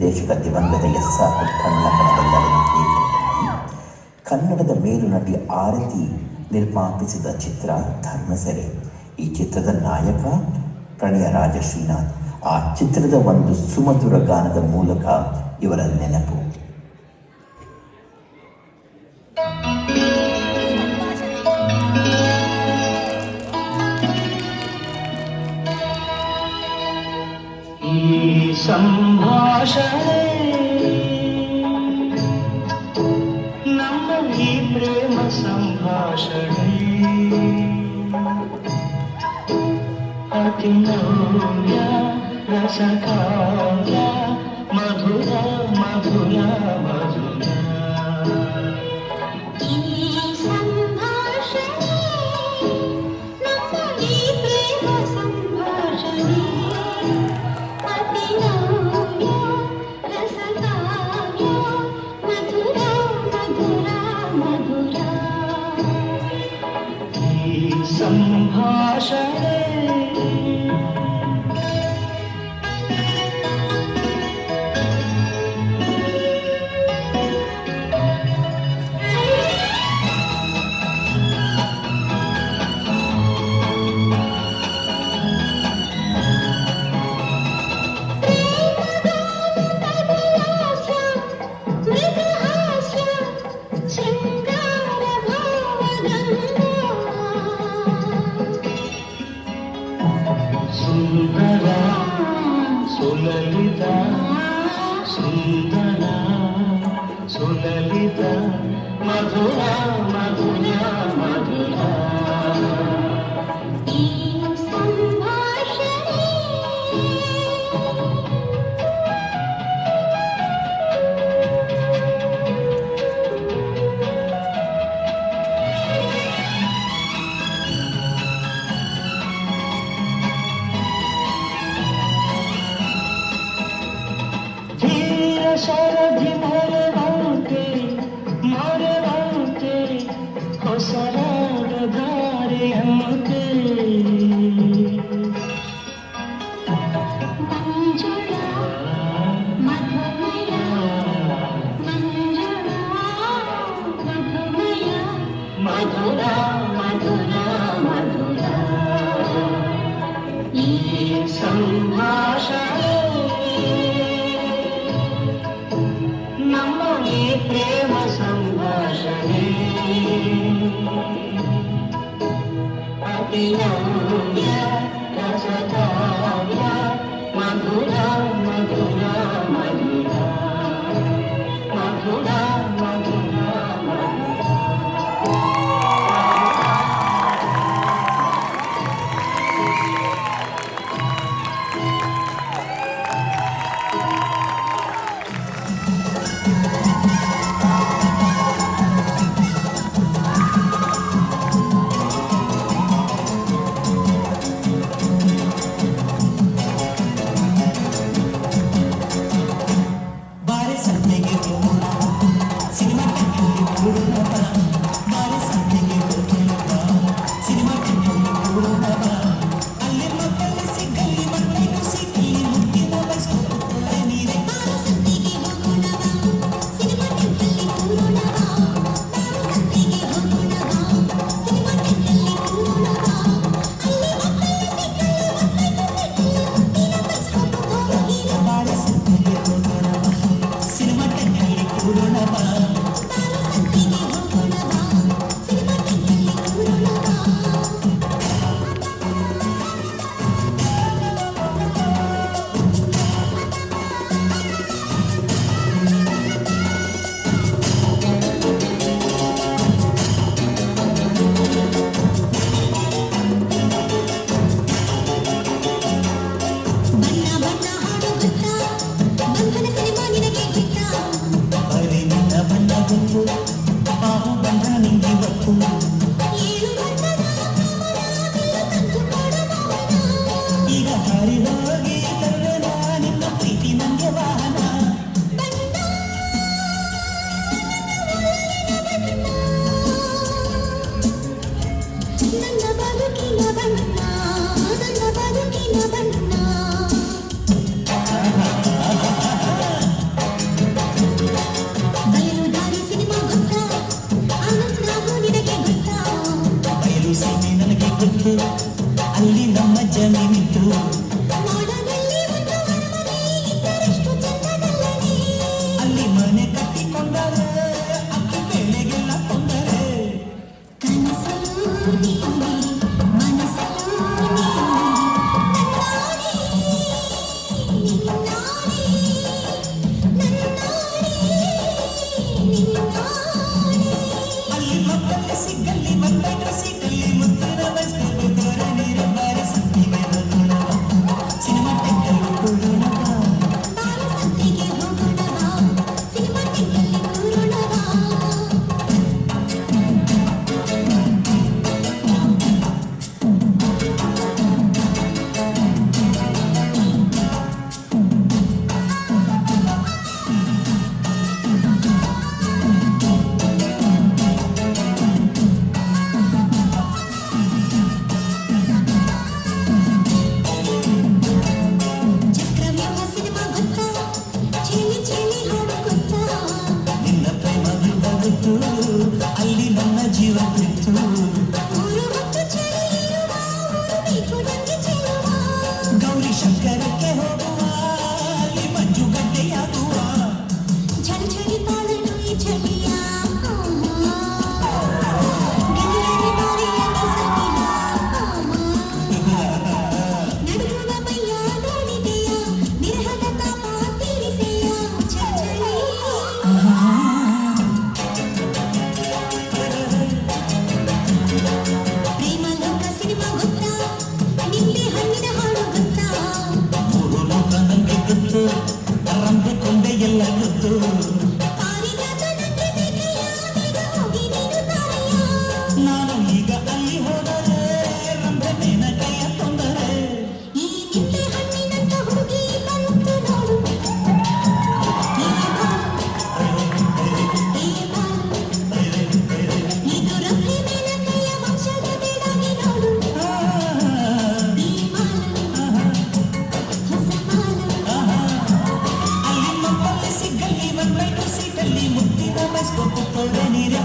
ದೇಶದ ದಿವಂಗತ ಎಸ್.ಆರ್. ಪುಟ್ಟಣ್ಣಪ್ಪನವರೆಲ್ಲರನ್ನು ಏಕೀಕರಿಸಿ ಕನ್ನಡದ ಮೇರು ನಟಿ ಆರತಿ ನಿರ್ಮಾಪಿಸಿದ ಚಿತ್ರ ಧರ್ಮಸೆರೆ. ಈ ಚಿತ್ರದ ನಾಯಕ ಪ್ರಣಯರಾಜ ಶ್ರೀನಾಥ್. ಆ ಚಿತ್ರದ ಒಂದು ಸುಮಧುರ ಗಾನದ ಮೂಲಕ ಇವರ ನೆನಪು. ಈ ಸಂಭಾಷಣೆ ನಮ್ಮ ಈ ಪ್ರೇಮ ಸಂಭಾಷಣೆ ಅತಿ ನವ್ಯ ರಸಕಾವ್ಯ ಮಧುರ ಮಧುರ ಮಧುರ. ಸಂಭಾಷಣೆ ಸುಂದರ ಸುಲಲಿತ ಸುಂದರ ಸುಲಲಿತ ಮಧುರ ಮಧುರ ಮಧುರ. ಶರದಿ ಮರೆವಂತೆ ಮರೆವಂತೆ ಹೊಸರಾದ ದಾರಿಯಂತೆ ಮಂಜುಳ ಮಧುಮಯ ಮಂಜುಳ ಮಧುಮಯ ಮಧುರ ಮಧುರ ಮಧುರ. ಈ ಸಂಭಾಷಣೆ ನಮ್ಮ ಈ ಪ್ರೇಮ ಸಂಭಾಷಣೆ ಅತಿ ನವ್ಯ ರಸಕಾವ್ಯ ಮಧುರ ಮಧುರ ಮಧುರ ಮಧುರ ಮಧುರ ಮಧುರ. ಸಿಗ್ಗಲ್ಲಿ ಬಂದೈಟು ಸೀಟಲ್ಲಿ ಮುತ್ತಿನ ಬಸ್ಕೊಂಡು ತೋರ ನೀರು ಬಾರಿ ಸಂತಿಗೆ ಹೋಗೋಣ ಸಿನಿಮಾ ಟೆಕ್ಕಲ್ಲಿ ಕೂಡೋಣ ಸಂತಿಗೆ ಹೋಗೋಣ ಸಿನಿಮಾ ಟೆಕ್ಕಲ್ಲಿ ಕೂರೋಣ ಚಕ್ರವ್ಯೂಹ ಸಿನಿಮಾ ಗೊತ್ತಾ ಚೇಳಿ ಚೇಳಿ ಹಾಡು ಗೊತ್ತಾ ನಿನ್ನ ಪ್ರೇಮ ಬಿಟ್ಟು ಅಲ್ಲಿ ನನ್ನ ಜೀವ ಬಿತ್ತು ಊರು ಹೊತ್ತು ಚಳಿ ಇರುವ ಊರು ಬೇಕು ನಂಗೆ ಚೆಲುವ ಗೌರಿ ಶಂಕರಕ್ಕೆ ಹೋಗುವ ಅಲ್ಲಿ ಮಂಜುಗಡ್ಡೆಯಾಗುವ ಝಳಿ ಝಳಿ ತಾಳಲು ಈ ಚಳಿಯ ಗೆಳೆಯರಿ ಬಾರಿಯ ಸಗಿಲ ನಡುಗುವ ಮೈಯ ನೋಡಿದೆಯ ವಿರಹದ ತಾಪ ತೀರಿಸೆಯ ಚಳಿ ಪ್ರೇಮ ಲೋಕ ಸಿನಿಮಾ ಗೊತ್ತಾ ನಿಂಬೆ ಹಣ್ಣಿನ ಹಾಡು ಗೊತ್ತಾ ಮೂರು ಲೋಕ ನಂಗೆ ಗೊತ್ತು ರಂಬೆ ಕೊಂಡೆ ಎಲ್ಲ ಗೊತ್ತು ಪಾರಿಜಾತ ನಂಗೆ ಬೇಕಯ್ಯ ಬೇಗ ಹೋಗಿ ನೀನು ತಾರಯ್ಯ ನಾನು ಈಗ ಅಲ್ಲಿ ಹೋದರೆ ರಂಬೆ ಮೇನಕೆಯ ತೊಂದರೆ ಈ ನಿಂಬೆ ಹಣ್ಣಿನಂತ ಹುಡುಗಿ ಬಂತು ನೋಡು ಏ ಬಾಳು ಇದು ರಂಬೆ ಮೇನಕೆಯ ವಂಶದ ಬೇಡಾಗಿ ನೋಡು ಈ ಮಾಲು ಹೊಸ ಮಾಲು ಅಲ್ಲಿ ನಮ್ಮಲ್ಲಿ ಸಿಗ್ಗಲ್ಲಿ ಬಂದೈಟು ಸೀಟಲ್ಲಿ ಮುತ್ತಿನ ಬಸ್ಕೊಂಡು ತೋರ ನೀರು